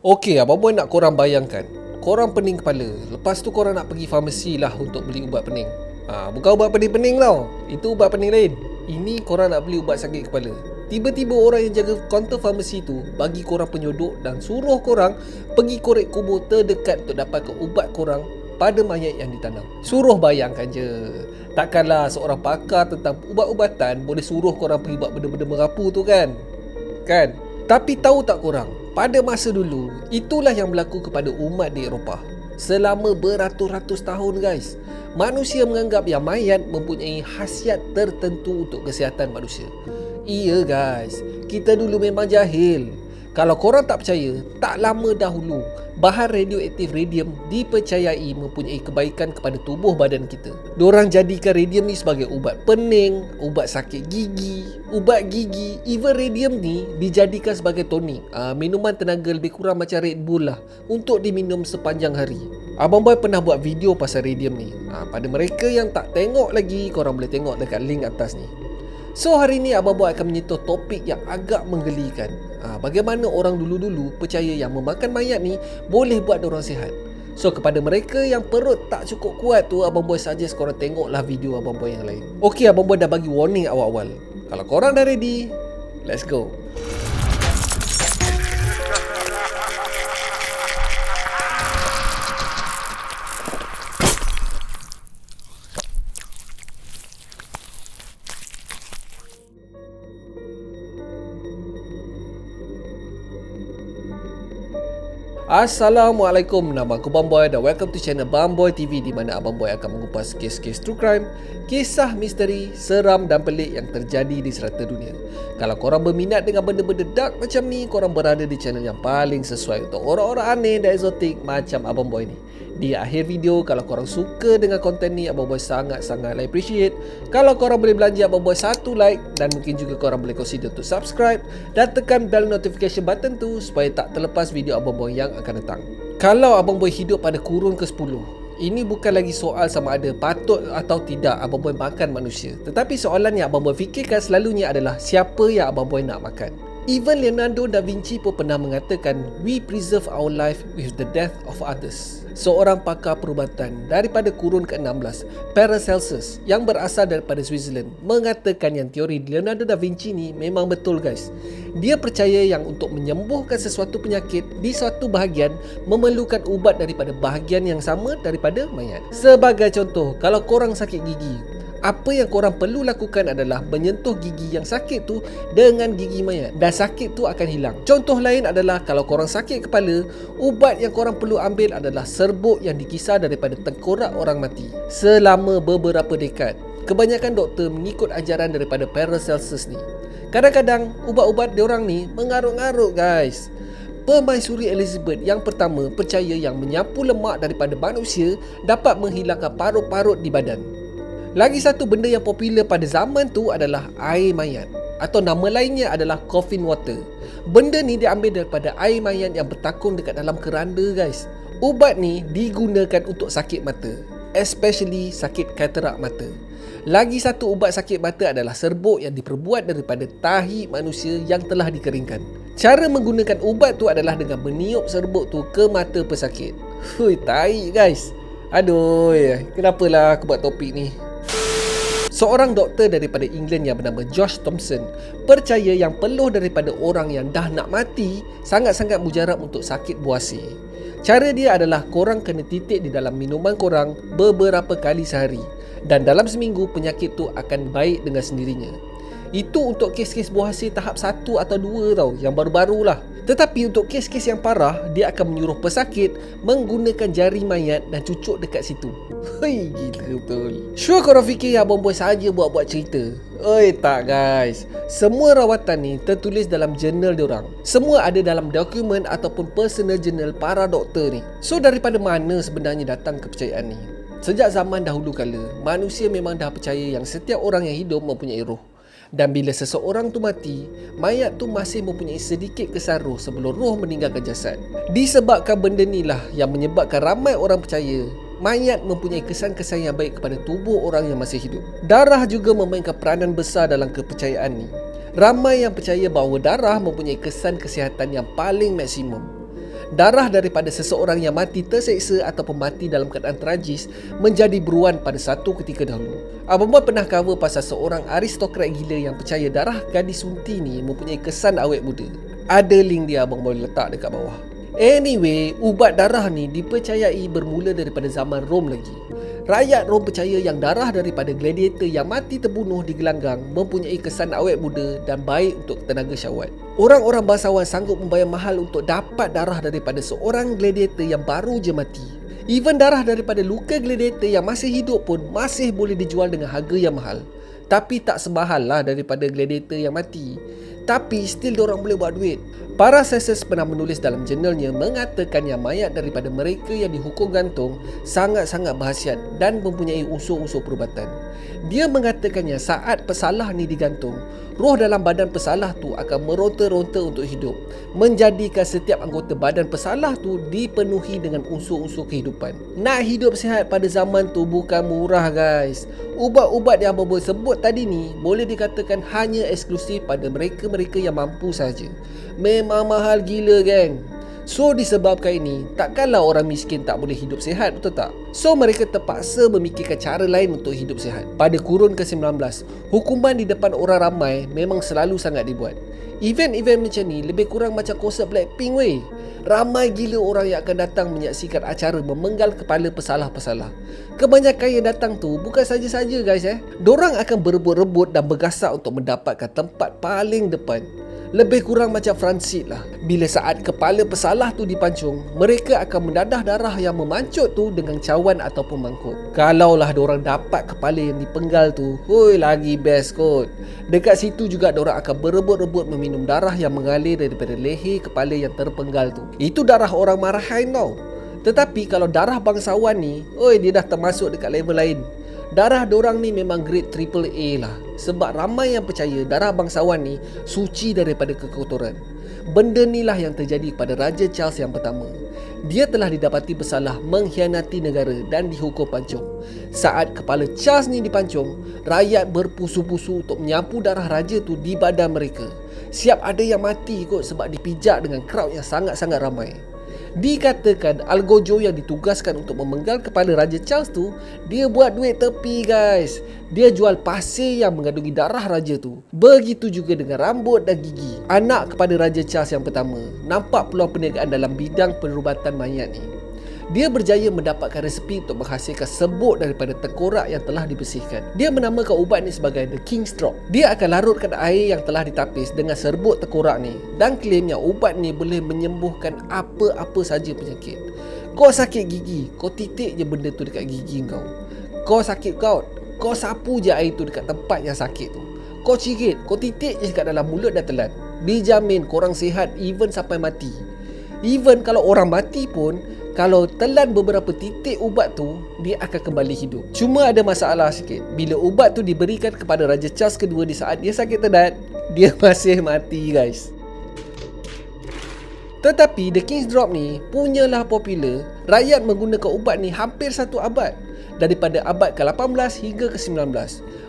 Okey, abang boy nak korang bayangkan. Korang pening kepala. Lepas tu korang nak pergi farmasi lah untuk beli ubat pening. Bukan ubat pening-pening tau. Itu ubat pening lain. Ini korang nak beli ubat sakit kepala. Tiba-tiba orang yang jaga kaunter farmasi tu bagi korang penyodok dan suruh korang pergi korek kubur terdekat untuk dapatkan ubat korang pada mayat yang ditanam. Suruh bayangkan je. Takkanlah seorang pakar tentang ubat-ubatan boleh suruh korang pergi buat benda-benda merapu tu kan? Kan? Tapi tahu tak korang, pada masa dulu, itulah yang berlaku kepada umat di Eropah. Selama beratus-ratus tahun guys, manusia menganggap yang mayat mempunyai khasiat tertentu untuk kesihatan manusia. Iya guys, kita dulu memang jahil. Kalau korang tak percaya, tak lama dahulu, bahan radioaktif radium dipercayai mempunyai kebaikan kepada tubuh badan kita. Diorang jadikan radium ni sebagai ubat pening, ubat sakit gigi, ubat gigi. Even radium ni dijadikan sebagai tonik, minuman tenaga lebih kurang macam Red Bull lah, untuk diminum sepanjang hari. Abang Boy pernah buat video pasal radium ni. Pada mereka yang tak tengok lagi, korang boleh tengok dekat link atas ni. So hari ni Abang Boy akan menyentuh topik yang agak menggelikan. Bagaimana orang dulu-dulu percaya yang memakan mayat ni boleh buat diorang sihat. So kepada mereka yang perut tak cukup kuat tu, Abang Boy suggest korang tengoklah video Abang Boy yang lain. Okey, Abang Boy dah bagi warning awal-awal. Kalau korang dah ready, let's go. Assalamualaikum, nama aku Bamboy dan welcome to channel Bamboy TV, di mana Abang Boy akan mengupas kes-kes true crime, kisah misteri, seram dan pelik yang terjadi di serata dunia. Kalau korang berminat dengan benda-benda dark macam ni, korang berada di channel yang paling sesuai untuk orang-orang aneh dan eksotik macam Abang Boy ni. Di akhir video, kalau korang suka dengan konten ni, Abang Boy sangat-sangat appreciate kalau korang boleh belanja Abang Boy satu like, dan mungkin juga korang boleh consider untuk subscribe dan tekan bell notification button tu supaya tak terlepas video Abang Boy yang akan datang. Kalau Abang Boy hidup pada kurun ke-10, ini bukan lagi soal sama ada patut atau tidak Abang Boy makan manusia, tetapi soalan yang Abang Boy fikirkan selalunya adalah siapa yang Abang Boy nak makan. Even Leonardo da Vinci pun pernah mengatakan, we preserve our life with the death of others. Seorang pakar perubatan daripada kurun ke-16, Paracelsus, yang berasal daripada Switzerland, mengatakan yang teori Leonardo da Vinci ni memang betul guys. Dia percaya yang untuk menyembuhkan sesuatu penyakit di suatu bahagian memerlukan ubat daripada bahagian yang sama daripada mayat. Sebagai contoh, kalau korang sakit gigi, apa yang korang perlu lakukan adalah menyentuh gigi yang sakit tu dengan gigi mayat, dan sakit tu akan hilang. Contoh lain adalah kalau korang sakit kepala, ubat yang korang perlu ambil adalah serbuk yang dikisar daripada tengkorak orang mati. Selama beberapa dekad, kebanyakan doktor mengikut ajaran daripada Paracelsus ni. Kadang-kadang ubat-ubat diorang ni mengarut-ngarut guys. Permaisuri Elizabeth yang pertama percaya yang menyapu lemak daripada manusia dapat menghilangkan parut-parut di badan. Lagi satu benda yang popular pada zaman tu adalah air mayat, atau nama lainnya adalah coffin water. Benda ni diambil daripada air mayat yang bertakung dekat dalam keranda guys. Ubat ni digunakan untuk sakit mata, especially sakit katarak mata. Lagi satu ubat sakit mata adalah serbuk yang diperbuat daripada tahi manusia yang telah dikeringkan. Cara menggunakan ubat tu adalah dengan meniup serbuk tu ke mata pesakit. Hui, tai guys. Aduh, kenapalah aku buat topik ni. Seorang doktor daripada England yang bernama Josh Thompson percaya yang peluh daripada orang yang dah nak mati sangat-sangat mujarab untuk sakit buasi. Cara dia adalah korang kena titik di dalam minuman korang beberapa kali sehari, dan dalam seminggu penyakit tu akan baik dengan sendirinya. Itu untuk kes-kes buasi tahap 1 atau 2 tau, yang baru-baru lah. Tetapi untuk kes-kes yang parah, dia akan menyuruh pesakit menggunakan jari mayat dan cucuk dekat situ. Hei, gila betul. Sure korang fikir Abang Boy saja buat-buat cerita? Oi, tak guys. Semua rawatan ni tertulis dalam jurnal diorang. Semua ada dalam dokumen ataupun personal journal para doktor ni. So daripada mana sebenarnya datang kepercayaan ni? Sejak zaman dahulu kala, manusia memang dah percaya yang setiap orang yang hidup mempunyai roh. Dan bila seseorang tu mati, mayat tu masih mempunyai sedikit kesan roh sebelum roh meninggalkan jasad. Disebabkan benda ni lah yang menyebabkan ramai orang percaya mayat mempunyai kesan-kesan yang baik kepada tubuh orang yang masih hidup. Darah juga memainkan peranan besar dalam kepercayaan ni. Ramai yang percaya bahawa darah mempunyai kesan kesihatan yang paling maksimum. Darah daripada seseorang yang mati terseksa ataupun mati dalam keadaan tragis menjadi buruan pada satu ketika dahulu. Abang Boy pernah cover pasal seorang aristokrat gila yang percaya darah gadis sunti ni mempunyai kesan awet muda. Ada link dia Abang Boy letak dekat bawah. Anyway, ubat darah ni dipercayai bermula daripada zaman Rom lagi. Rakyat Rom percaya yang darah daripada gladiator yang mati terbunuh di gelanggang mempunyai kesan awet muda dan baik untuk tenaga syahwat. Orang-orang bangsawan sanggup membayar mahal untuk dapat darah daripada seorang gladiator yang baru je mati. Even darah daripada luka gladiator yang masih hidup pun masih boleh dijual dengan harga yang mahal. Tapi tak semahal lah daripada gladiator yang mati. Tapi still diorang boleh buat duit. Paracelsus pernah menulis dalam jurnalnya mengatakan yang mayat daripada mereka yang dihukum gantung sangat-sangat berkhasiat dan mempunyai unsur-unsur perubatan. Dia mengatakannya saat pesalah ni digantung, roh dalam badan pesalah tu akan meronta-ronta untuk hidup, menjadikan setiap anggota badan pesalah tu dipenuhi dengan unsur-unsur kehidupan. Nak hidup sihat pada zaman tu bukan murah guys. Ubat-ubat yang Abang Boy sebut tadi ni boleh dikatakan hanya eksklusif pada mereka-mereka yang mampu saja. Memang mahal gila geng. So disebabkan ini, takkanlah orang miskin tak boleh hidup sihat, betul tak? So mereka terpaksa memikirkan cara lain untuk hidup sihat. Pada kurun ke-19, hukuman di depan orang ramai memang selalu sangat dibuat. Event-event macam ni lebih kurang macam konsert Blackpink weh. Ramai gila orang yang akan datang menyaksikan acara memenggal kepala pesalah-pesalah. Kebanyakan yang datang tu bukan saja-saja guys Dorang akan berebut-rebut dan bergasak untuk mendapatkan tempat paling depan. Lebih kurang macam Francis lah. Bila saat kepala pesalah tu dipancung, mereka akan mendadah darah yang memancut tu dengan cawan ataupun mangkuk. Kalaulah dorang dapat kepala yang dipenggal tu, hoi lagi best kot. Dekat situ juga dorang akan berebut-rebut meminum darah yang mengalir daripada leher kepala yang terpenggal tu. Itu darah orang marahan tau. Tetapi kalau darah bangsawan ni, oi dia dah termasuk dekat level lain. Darah dorang ni memang grade AAA lah. Sebab ramai yang percaya darah bangsawan ni suci daripada kekotoran. Benda ni lah yang terjadi pada Raja Charles yang pertama. Dia telah didapati bersalah mengkhianati negara dan dihukum pancung. Saat kepala Charles ni dipancung, rakyat berpusu-pusu untuk menyapu darah raja tu di badan mereka. Siap ada yang mati kot sebab dipijak dengan crowd yang sangat-sangat ramai. Dikatakan Algojo yang ditugaskan untuk memenggal kepala Raja Charles tu, dia buat duit tepi guys. Dia jual pasir yang mengandungi darah raja tu. Begitu juga dengan rambut dan gigi. Anak kepada Raja Charles yang pertama nampak peluang perniagaan dalam bidang perubatan mayat ni. Dia berjaya mendapatkan resepi untuk menghasilkan serbuk daripada tengkorak yang telah dibersihkan. Dia menamakan ubat ni sebagai The King's Drop. Dia akan larutkan air yang telah ditapis dengan serbuk tengkorak ni dan klaimnya ubat ni boleh menyembuhkan apa-apa saja penyakit. Kau sakit gigi, kau titik je benda tu dekat gigi kau. Kau sakit gout, kau sapu je air tu dekat tempat yang sakit tu. Kau cirit, kau titik je dekat dalam mulut dan telan. Dijamin korang sihat even sampai mati. Even kalau orang mati pun, kalau telan beberapa titik ubat tu, dia akan kembali hidup. Cuma ada masalah sikit. Bila ubat tu diberikan kepada Raja Charles kedua di saat dia sakit tedat, dia masih mati guys. Tetapi The King's Drop ni punyalah popular. Rakyat menggunakan ubat ni hampir satu abad. Daripada abad ke-18 hingga ke-19.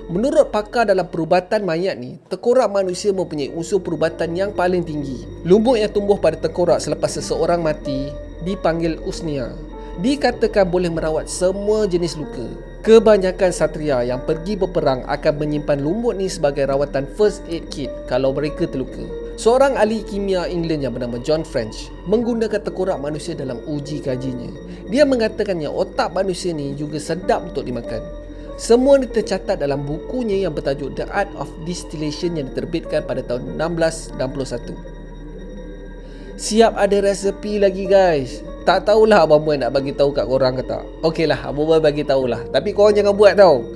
Menurut pakar dalam perubatan mayat ni, tengkorak manusia mempunyai unsur perubatan yang paling tinggi. Lumbuk yang tumbuh pada tengkorak selepas seseorang mati dipanggil usnia. Dikatakan boleh merawat semua jenis luka. Kebanyakan satria yang pergi berperang akan menyimpan lumbuk ni sebagai rawatan first aid kit kalau mereka terluka. Seorang ahli kimia England yang bernama John French menggunakan tengkorak manusia dalam uji kajinya. Dia mengatakan yang otak manusia ni juga sedap untuk dimakan. Semua ini tercatat dalam bukunya yang bertajuk The Art of Distillation yang diterbitkan pada tahun 1661. Siap ada resepi lagi guys. Tak tahulah Abang Boy nak bagi tahu kat korang ke tak. Okeylah, Abang Boy bagi tahulah. Tapi korang jangan buat tau.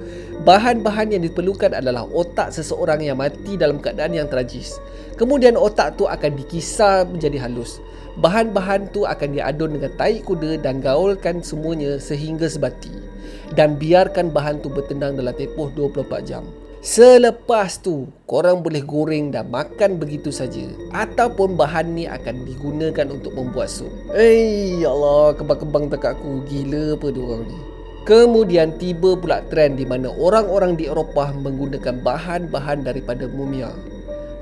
Bahan-bahan yang diperlukan adalah otak seseorang yang mati dalam keadaan yang tragis. Kemudian otak tu akan dikisar menjadi halus. Bahan-bahan tu akan diadun dengan tai kuda dan gaulkan semuanya sehingga sebati. Dan biarkan bahan tu bertendang dalam tempoh 24 jam. Selepas tu, korang boleh goreng dan makan begitu saja. Ataupun bahan ni akan digunakan untuk membuat sup. Ya Allah, kebang-kebang tekak aku. Gila apa diorang ni. Kemudian tiba pula trend di mana orang-orang di Eropah menggunakan bahan-bahan daripada mumia.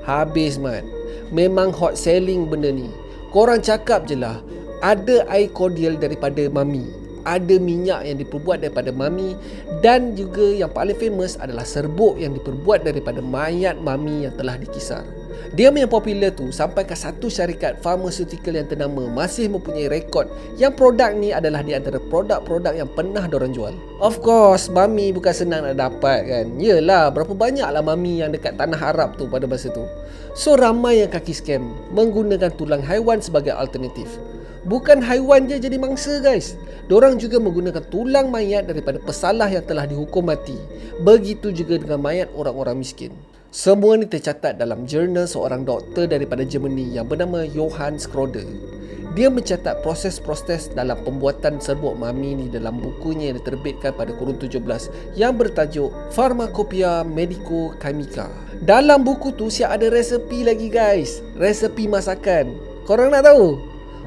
Habis mat. Memang hot selling benda ni. Korang cakap je lah, ada air cordial daripada mami, ada minyak yang diperbuat daripada mami, dan juga yang paling famous adalah serbuk yang diperbuat daripada mayat mami yang telah dikisar. Dia yang popular tu sampai ke satu syarikat pharmaceutical yang ternama masih mempunyai rekod yang produk ni adalah di antara produk-produk yang pernah diorang jual. Of course, mami bukan senang nak dapat kan. Yelah, berapa banyaklah mami yang dekat tanah Arab tu pada masa tu. So ramai yang kaki scam menggunakan tulang haiwan sebagai alternatif. Bukan haiwan je jadi mangsa guys. Diorang juga menggunakan tulang mayat daripada pesalah yang telah dihukum mati. Begitu juga dengan mayat orang-orang miskin. Semua ni tercatat dalam jurnal seorang doktor daripada Germany yang bernama Johann Schroeder. Dia mencatat proses-proses dalam pembuatan serbuk mami ni dalam bukunya yang diterbitkan pada kurun 17 yang bertajuk Pharmacopoeia Medico-Chemica. Dalam buku tu siap ada resepi lagi guys. Resepi masakan. Korang nak tahu?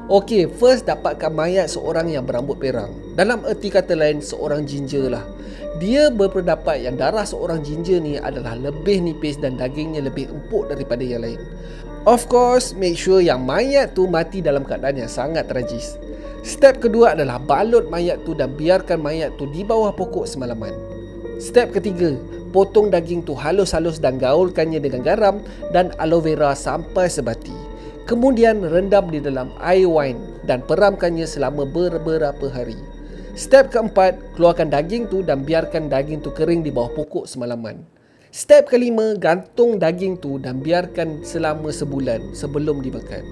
Okey, first dapatkan mayat seorang yang berambut perang. Dalam erti kata lain, seorang ginger lah. Dia berpendapat yang darah seorang ginger ni adalah lebih nipis dan dagingnya lebih empuk daripada yang lain. Of course, make sure yang mayat tu mati dalam keadaan yang sangat tragis. Step kedua adalah balut mayat tu dan biarkan mayat tu di bawah pokok semalaman. Step ketiga, potong daging tu halus-halus dan gaulkannya dengan garam dan aloe vera sampai sebati. Kemudian rendam di dalam air wine dan peramkannya selama beberapa hari. Step keempat, keluarkan daging tu dan biarkan daging tu kering di bawah pokok semalaman. Step kelima, gantung daging tu dan biarkan selama sebulan sebelum dimakan.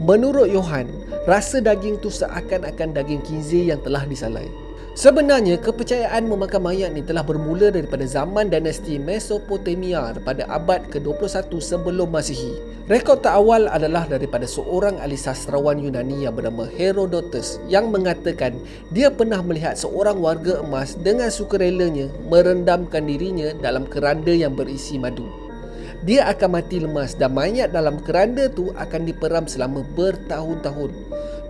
Menurut Johann, rasa daging tu seakan-akan daging khinzir yang telah disalai. Sebenarnya, kepercayaan memakan mayat ni telah bermula daripada zaman dinasti Mesopotamia pada abad ke-21 sebelum Masihi. Rekod terawal adalah daripada seorang ahli sastrawan Yunani yang bernama Herodotus yang mengatakan dia pernah melihat seorang warga emas dengan sukarelanya merendamkan dirinya dalam keranda yang berisi madu. Dia akan mati lemas dan mayat dalam keranda tu akan diperam selama bertahun-tahun.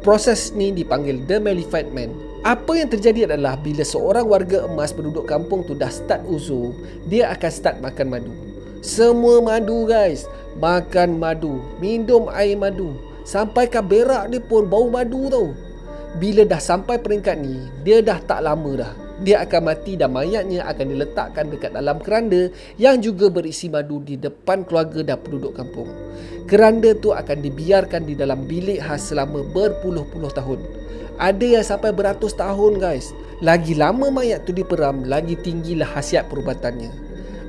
Proses ni dipanggil demelifiedment. Apa yang terjadi adalah bila seorang warga emas penduduk kampung tu dah start uzur, dia akan start makan madu. Semua madu guys. Makan madu, minum air madu, sampai ke berak dia pun bau madu tau. Bila dah sampai peringkat ni, dia dah tak lama dah. Dia akan mati dan mayatnya akan diletakkan dekat dalam keranda yang juga berisi madu di depan keluarga dan penduduk kampung. Keranda tu akan dibiarkan di dalam bilik khas selama berpuluh-puluh tahun. Ada yang sampai beratus tahun guys. Lagi lama mayat tu diperam, lagi tinggilah khasiat perubatannya.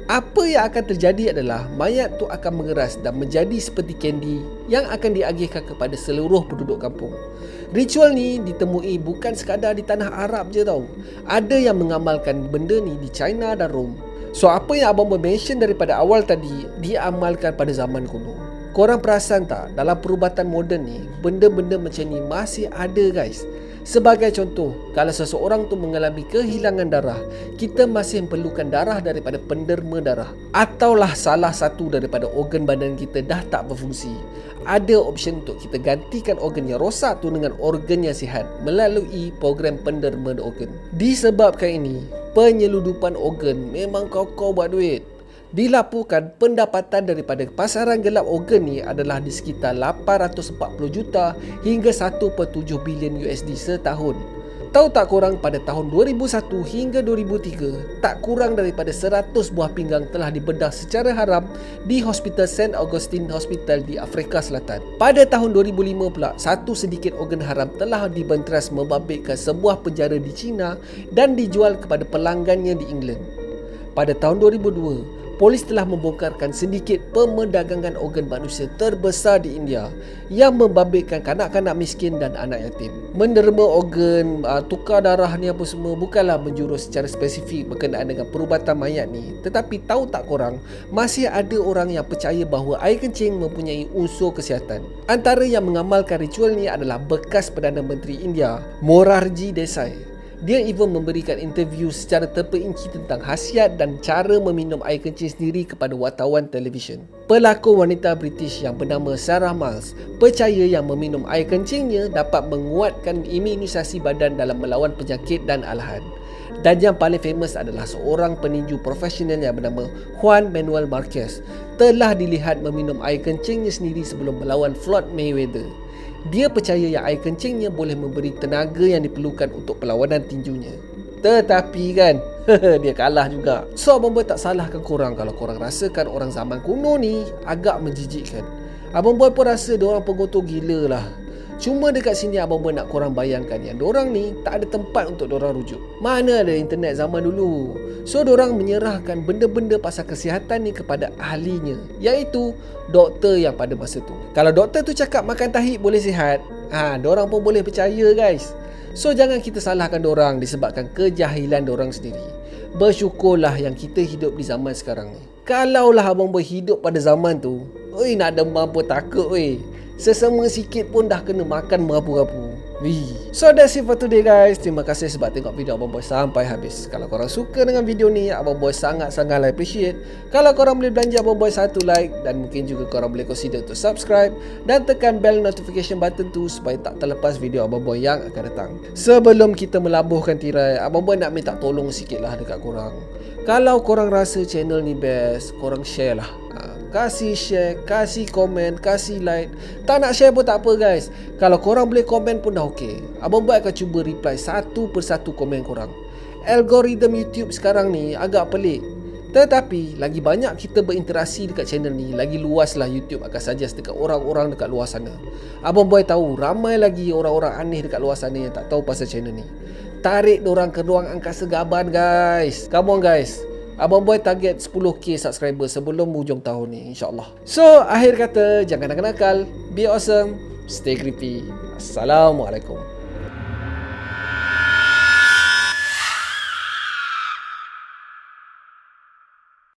Apa yang akan terjadi adalah mayat tu akan mengeras dan menjadi seperti kandy yang akan diagihkan kepada seluruh penduduk kampung. Ritual ni ditemui bukan sekadar di tanah Arab je tau. Ada yang mengamalkan benda ni di China dan Rom. So apa yang Abang mention daripada awal tadi diamalkan pada zaman kuno. Korang perasan tak dalam perubatan moden ni benda-benda macam ni masih ada guys. Sebagai contoh, kalau seseorang tu mengalami kehilangan darah, kita masih memerlukan darah daripada penderma darah, ataulah salah satu daripada organ badan kita dah tak berfungsi. Ada option untuk kita gantikan organ yang rosak tu dengan organ yang sihat melalui program penderma organ. Disebabkan ini, penyeludupan organ memang kokoh buat duit. Dilaporkan pendapatan daripada pasaran gelap organ ni adalah di sekitar 840 juta hingga 1.7 bilion USD setahun. Tahu tak korang pada tahun 2001 hingga 2003, tak kurang daripada 100 buah pinggang telah dibedah secara haram di Hospital St. Augustine Hospital di Afrika Selatan. Pada tahun 2005 pula, satu sedikit organ haram telah dibentras membabitkan sebuah penjara di China dan dijual kepada pelanggannya di England. Pada tahun 2002, polis telah membongkarkan sedikit pemerdagangan organ manusia terbesar di India yang membabitkan kanak-kanak miskin dan anak yatim. Menderma organ, tukar darah ni apa semua bukanlah menjurus secara spesifik berkenaan dengan perubatan mayat ni. Tetapi tahu tak korang, masih ada orang yang percaya bahawa air kencing mempunyai unsur kesihatan. Antara yang mengamalkan ritual ni adalah bekas Perdana Menteri India, Morarji Desai. Dia even memberikan interview secara terperinci tentang khasiat dan cara meminum air kencing sendiri kepada wartawan televisyen. Pelakon wanita British yang bernama Sarah Miles percaya yang meminum air kencingnya dapat menguatkan imunisasi badan dalam melawan penyakit dan alahan. Dan yang paling famous adalah seorang peninju profesional yang bernama Juan Manuel Marquez telah dilihat meminum air kencingnya sendiri sebelum melawan Floyd Mayweather. Dia percaya yang air kencingnya boleh memberi tenaga yang diperlukan untuk perlawanan tinjunya. Tetapi kan, dia kalah juga. So Abang Boy tak salahkan korang kalau korang rasakan orang zaman kuno ni agak menjijikkan. Abang Boy pun rasa diorang pengotor gila lah. Cuma dekat sini Abang Boy nak korang bayangkan yang diorang ni tak ada tempat untuk diorang rujuk. Mana ada internet zaman dulu. So diorang menyerahkan benda-benda pasal kesihatan ni kepada ahlinya, iaitu doktor yang pada masa tu. Kalau doktor tu cakap makan tahi boleh sihat, diorang pun boleh percaya guys. So jangan kita salahkan diorang disebabkan kejahilan diorang sendiri. Bersyukurlah yang kita hidup di zaman sekarang ni. Kalaulah Abang Boy hidup pada zaman tu, nak demam pun takut Sesama sikit pun dah kena makan merapu-rapu. So that's it for today guys. Terima kasih sebab tengok video Abang Boy sampai habis. Kalau korang suka dengan video ni, Abang Boy sangat-sangat appreciate kalau korang boleh belanja Abang Boy satu like, dan mungkin juga korang boleh consider untuk subscribe dan tekan bell notification button tu supaya tak terlepas video Abang Boy yang akan datang. Sebelum kita melabuhkan tirai, Abang Boy nak minta tolong sikit lah dekat korang. Kalau korang rasa channel ni best, korang share lah. Kasih share, kasih komen, kasih like. Tak nak share pun tak apa guys. Kalau korang boleh komen pun dah okey. Abang Boy akan cuba reply satu persatu komen korang. Algoritma YouTube sekarang ni agak pelik, tetapi lagi banyak kita berinteraksi dekat channel ni, lagi luaslah YouTube akan suggest dekat orang-orang dekat luar sana. Abang Boy tahu ramai lagi orang-orang aneh dekat luar sana yang tak tahu pasal channel ni. Tarik diorang ke ruang angkasa gaban guys. Come on guys. Abang Boy target 10k subscriber sebelum hujung tahun ni, insyaAllah. So akhir kata, jangan nakal-nakal, be awesome, stay creepy. Assalamualaikum.